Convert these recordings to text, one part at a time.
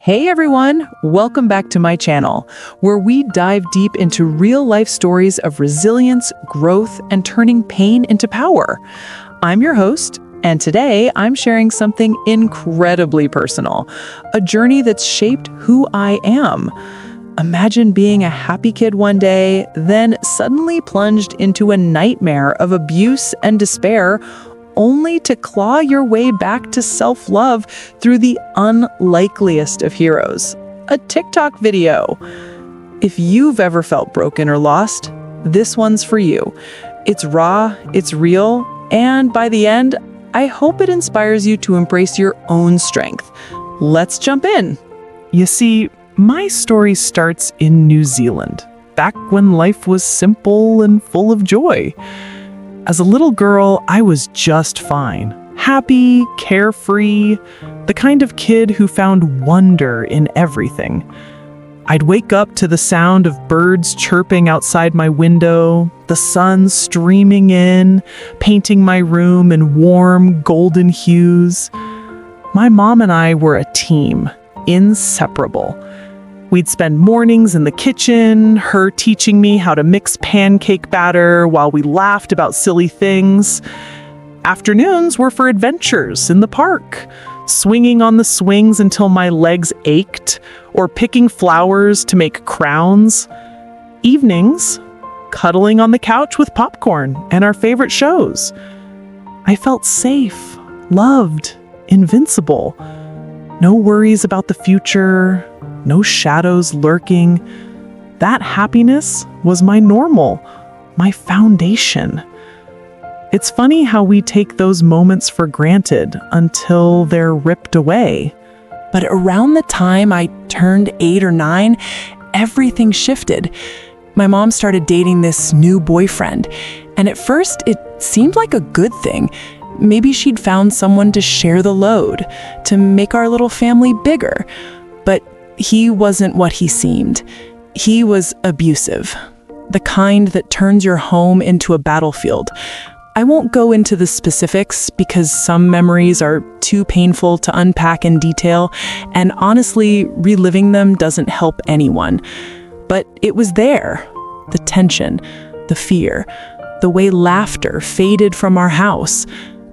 Hey everyone, welcome back to my channel, where we dive deep into real-life stories of resilience, growth, and turning pain into power. I'm your host, and today I'm sharing something incredibly personal, a journey that's shaped who I am. Imagine being a happy kid one day, then suddenly plunged into a nightmare of abuse and despair, only to claw your way back to self-love through the unlikeliest of heroes, a TikTok video. If you've ever felt broken or lost, this one's for you. It's raw, it's real, and by the end, I hope it inspires you to embrace your own strength. Let's jump in. You see, my story starts in New Zealand, back when life was simple and full of joy. As a little girl, I was just fine. Happy, carefree, the kind of kid who found wonder in everything. I'd wake up to the sound of birds chirping outside my window, the sun streaming in, painting my room in warm, golden hues. My mom and I were a team, inseparable. We'd spend mornings in the kitchen, her teaching me how to mix pancake batter while we laughed about silly things. Afternoons were for adventures in the park, swinging on the swings until my legs ached, or picking flowers to make crowns. Evenings, cuddling on the couch with popcorn and our favorite shows. I felt safe, loved, invincible. No worries about the future, no shadows lurking. That happiness was my normal, my foundation. It's funny how we take those moments for granted until they're ripped away. But around the time I turned 8 or 9, everything shifted. My mom started dating this new boyfriend, and at first it seemed like a good thing. Maybe she'd found someone to share the load, to make our little family bigger. But he wasn't what he seemed. He was abusive, the kind that turns your home into a battlefield. I won't go into the specifics because some memories are too painful to unpack in detail, and honestly, reliving them doesn't help anyone. But it was there, the tension, the fear, the way laughter faded from our house.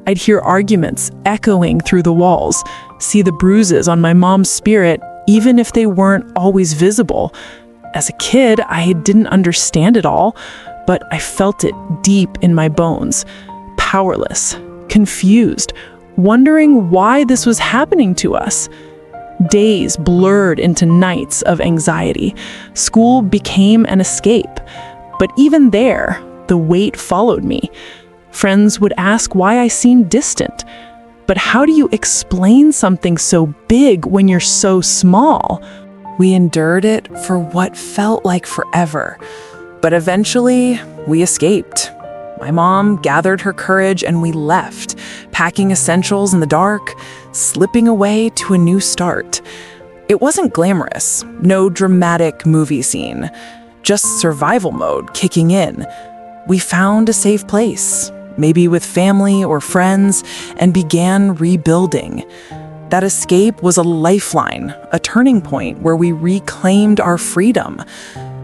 I'd hear arguments echoing through the walls, see the bruises on my mom's spirit, even if they weren't always visible. As a kid, I didn't understand it all, but I felt it deep in my bones, powerless, confused, wondering why this was happening to us. Days blurred into nights of anxiety. School became an escape, but even there, the weight followed me. Friends would ask why I seemed distant. But how do you explain something so big when you're so small? We endured it for what felt like forever. But eventually, we escaped. My mom gathered her courage and we left, packing essentials in the dark, slipping away to a new start. It wasn't glamorous, no dramatic movie scene, just survival mode kicking in. We found a safe place, maybe with family or friends, and began rebuilding. That escape was a lifeline, a turning point where we reclaimed our freedom.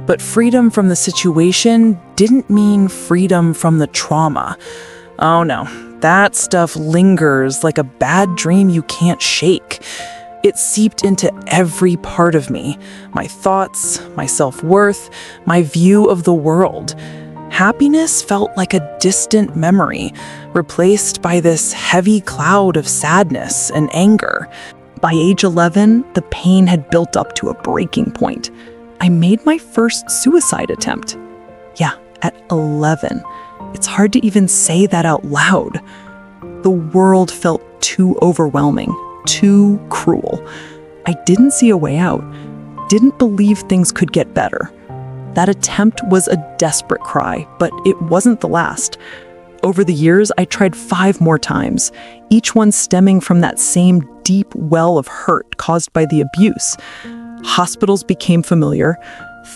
But freedom from the situation didn't mean freedom from the trauma. Oh no, that stuff lingers like a bad dream you can't shake. It seeped into every part of me, my thoughts, my self-worth, my view of the world. Happiness felt like a distant memory, replaced by this heavy cloud of sadness and anger. By age 11, the pain had built up to a breaking point. I made my first suicide attempt. Yeah, at 11. It's hard to even say that out loud. The world felt too overwhelming, too cruel. I didn't see a way out, didn't believe things could get better. That attempt was a desperate cry, but it wasn't the last. Over the years, I tried 5 more times, each one stemming from that same deep well of hurt caused by the abuse. Hospitals became familiar.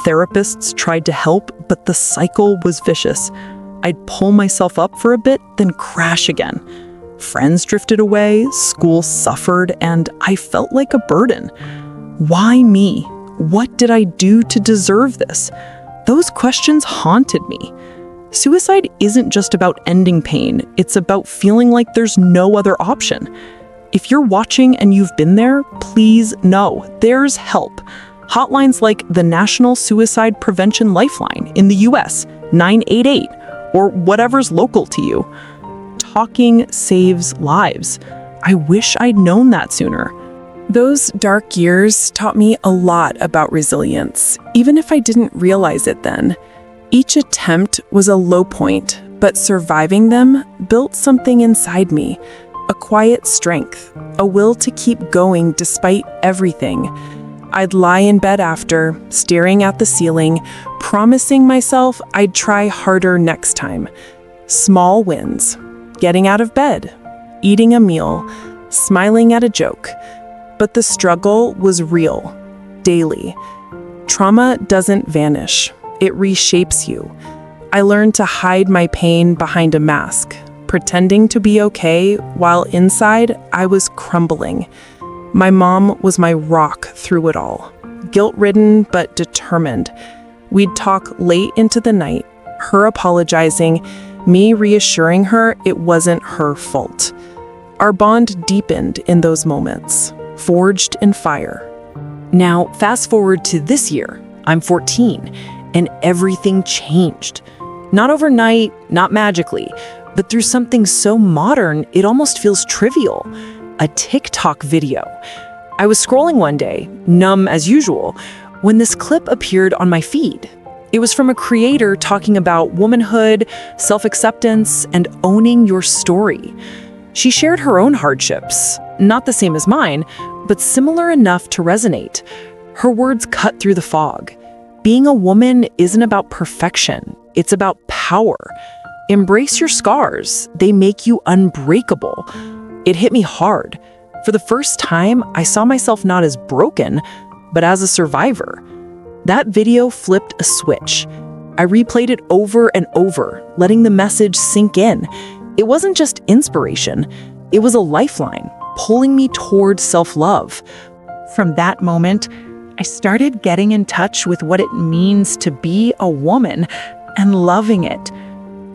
Therapists tried to help, but the cycle was vicious. I'd pull myself up for a bit, then crash again. Friends drifted away, school suffered, and I felt like a burden. Why me? What did I do to deserve this? Those questions haunted me. Suicide isn't just about ending pain, it's about feeling like there's no other option. If you're watching and you've been there, please know there's help. Hotlines like the National Suicide Prevention Lifeline in the US, 988, or whatever's local to you. Talking saves lives. I wish I'd known that sooner. Those dark years taught me a lot about resilience, even if I didn't realize it then. Each attempt was a low point, but surviving them built something inside me, a quiet strength, a will to keep going despite everything. I'd lie in bed after, staring at the ceiling, promising myself I'd try harder next time. Small wins, getting out of bed, eating a meal, smiling at a joke. But the struggle was real, daily. Trauma doesn't vanish. It reshapes you. I learned to hide my pain behind a mask, pretending to be okay while inside I was crumbling. My mom was my rock through it all, guilt-ridden but determined. We'd talk late into the night, her apologizing, me reassuring her it wasn't her fault. Our bond deepened in those moments, forged in fire. Now, fast forward to this year. I'm 14. And everything changed. Not overnight, not magically, but through something so modern, it almost feels trivial. A TikTok video. I was scrolling one day, numb as usual, when this clip appeared on my feed. It was from a creator talking about womanhood, self-acceptance, and owning your story. She shared her own hardships, not the same as mine, but similar enough to resonate. Her words cut through the fog. Being a woman isn't about perfection, it's about power. Embrace your scars, they make you unbreakable. It hit me hard. For the first time, I saw myself not as broken, but as a survivor. That video flipped a switch. I replayed it over and over, letting the message sink in. It wasn't just inspiration, it was a lifeline, pulling me toward self-love. From that moment, I started getting in touch with what it means to be a woman and loving it.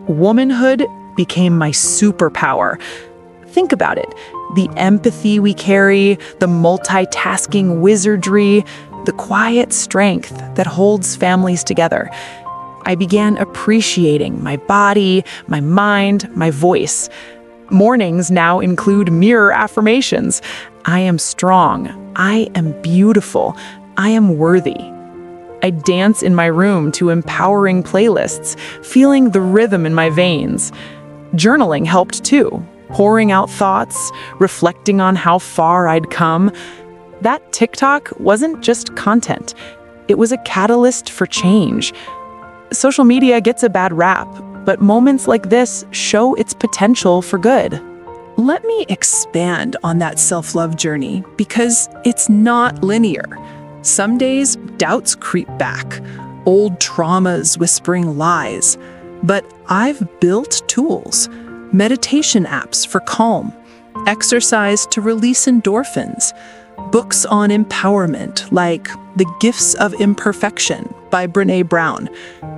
Womanhood became my superpower. Think about it. The empathy we carry, the multitasking wizardry, the quiet strength that holds families together. I began appreciating my body, my mind, my voice. Mornings now include mirror affirmations. I am strong. I am beautiful. I am worthy. I dance in my room to empowering playlists, feeling the rhythm in my veins. Journaling helped too, pouring out thoughts, reflecting on how far I'd come. That TikTok wasn't just content. It was a catalyst for change. Social media gets a bad rap, but moments like this show its potential for good. Let me expand on that self-love journey because it's not linear. Some days, doubts creep back, old traumas whispering lies. But I've built tools, meditation apps for calm, exercise to release endorphins, books on empowerment like The Gifts of Imperfection by Brené Brown.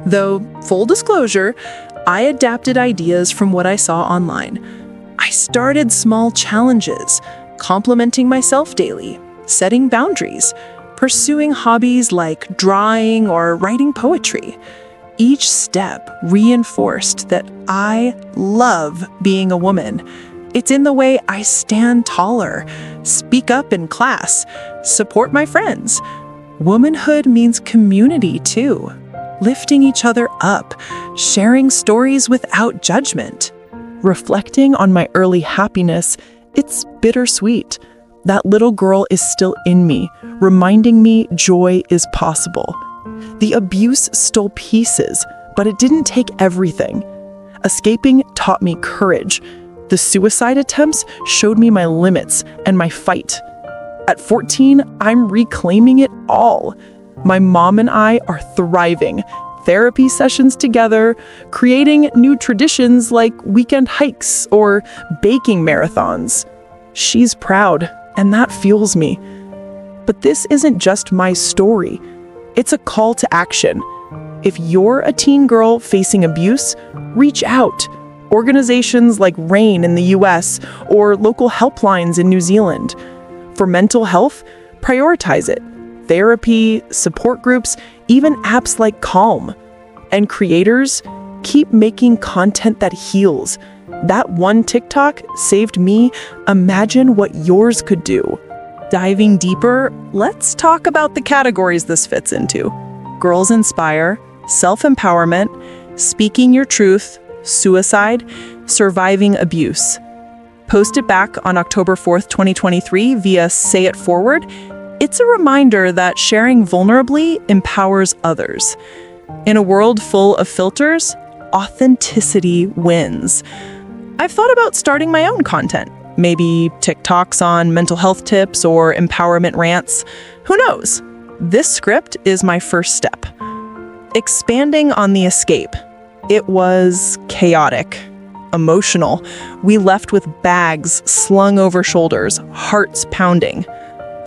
Though, full disclosure, I adapted ideas from what I saw online. I started small challenges, complimenting myself daily, setting boundaries, pursuing hobbies like drawing or writing poetry. Each step reinforced that I love being a woman. It's in the way I stand taller, speak up in class, support my friends. Womanhood means community too, lifting each other up, sharing stories without judgment. Reflecting on my early happiness, it's bittersweet. That little girl is still in me, reminding me joy is possible. The abuse stole pieces, but it didn't take everything. Escaping taught me courage. The suicide attempts showed me my limits and my fight. At 14, I'm reclaiming it all. My mom and I are thriving. Therapy sessions together, creating new traditions like weekend hikes or baking marathons. She's proud, and that fuels me. But this isn't just my story. It's a call to action. If you're a teen girl facing abuse, reach out. Organizations like RAIN in the US or local helplines in New Zealand. For mental health, prioritize it. Therapy, support groups, even apps like Calm. And creators, keep making content that heals. That one TikTok saved me. Imagine what yours could do. Diving deeper, let's talk about the categories this fits into. Girls Inspire, Self-Empowerment, Speaking Your Truth, Suicide, Surviving Abuse. Posted back on October 4th, 2023 via Say It Forward, it's a reminder that sharing vulnerably empowers others. In a world full of filters, authenticity wins. I've thought about starting my own content, maybe TikToks on mental health tips or empowerment rants. Who knows? This script is my first step. Expanding on the escape. It was chaotic, emotional. We left with bags slung over shoulders, hearts pounding.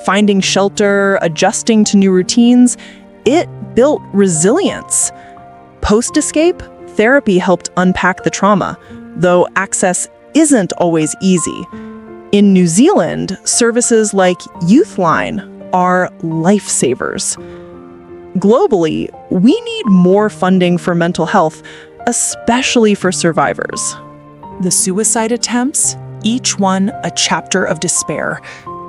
Finding shelter, adjusting to new routines, it built resilience. Post-escape, therapy helped unpack the trauma, though access isn't always easy. In New Zealand, services like Youthline are lifesavers. Globally, we need more funding for mental health, especially for survivors. The suicide attempts, each one a chapter of despair.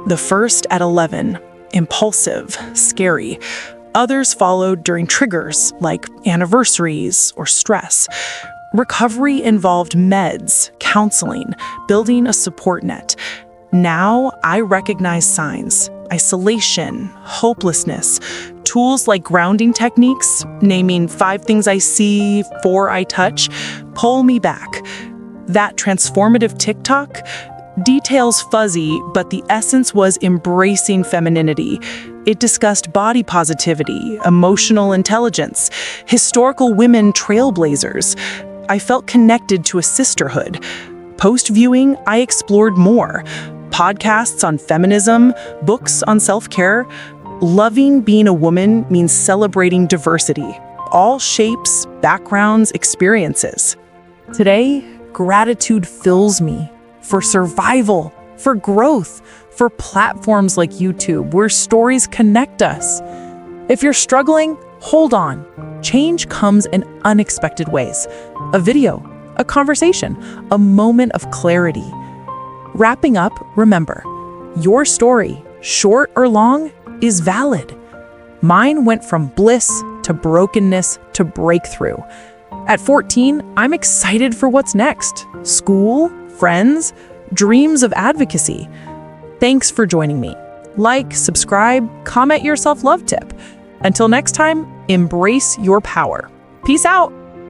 The first at 11, impulsive, scary. Others followed during triggers like anniversaries or stress. Recovery involved meds, counseling, building a support net. Now I recognize signs: isolation, hopelessness, tools like grounding techniques, naming 5 things I see, 4 I touch, pull me back. That transformative TikTok, details fuzzy, but the essence was embracing femininity. It discussed body positivity, emotional intelligence, historical women trailblazers. I felt connected to a sisterhood. Post-viewing, I explored more. Podcasts on feminism, books on self-care. Loving being a woman means celebrating diversity. All shapes, backgrounds, experiences. Today, gratitude fills me for survival, for growth, for platforms like YouTube where stories connect us. If you're struggling, hold on. Change comes in unexpected ways. A video, a conversation, a moment of clarity. Wrapping up, remember, your story, short or long, is valid. Mine went from bliss to brokenness to breakthrough. At 14, I'm excited for what's next. School, friends, dreams of advocacy. Thanks for joining me. Like, subscribe, comment your self-love tip. Until next time, embrace your power. Peace out.